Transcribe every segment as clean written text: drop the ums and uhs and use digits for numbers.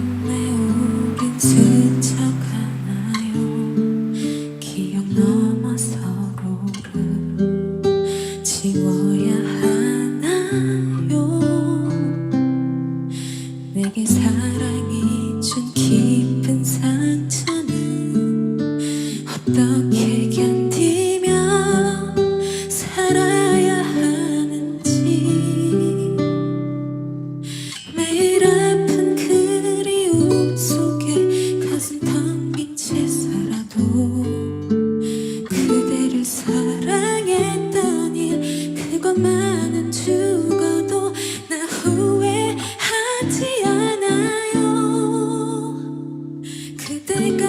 끝내오긴 스쳐가나요. 기억 넘어 서로를 지워야 하나요. 내게 사랑이 준 깊은 상처는 어떻게 견디며 살아야 하는지. 매일 아픈 그리움 속에 가슴 텅 빈 채 살아도 그대를 사랑했던 일 그것만은 죽어도 나 후회하지 않아요. 그대가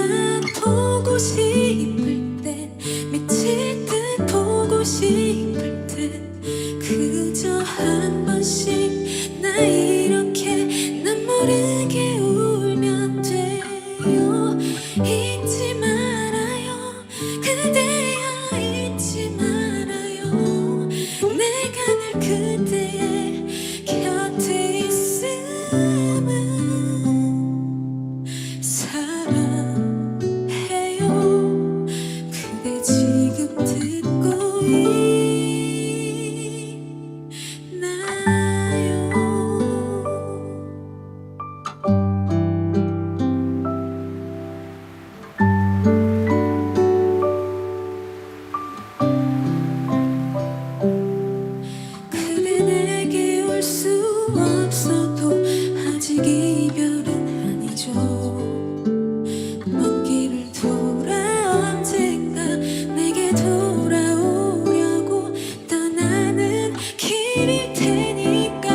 보고 싶을 땐 미칠 듯 보고 싶을 땐 그저 한 번씩 나 이렇게 난 모르게 울면 돼요. 잊지 말아요 그대야, 잊지 말아요. 내가 늘 그대의 곁에 있음을 사랑해요. 그대 지금 듣고 있나요? 그대 내게 올 수 없어도 아직 이별은 아니죠. 먼 길을 돌아 언젠가 내게 돌아오려고 떠나는 길일 테니까.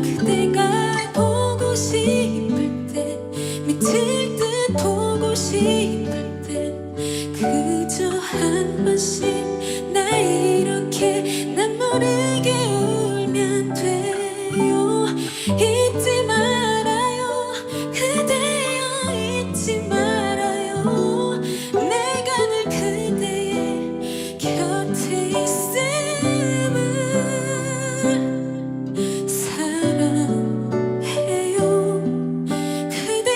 그대가 보고 싶을 땐 미칠 듯 보고 싶을 땐 그저 한 번씩 나 이렇게 난 모르게 울면 돼요. 잊지 말아요 그대여, 잊지 말아요. 내가 늘 그대의 곁에 있음을 사랑해요. 그대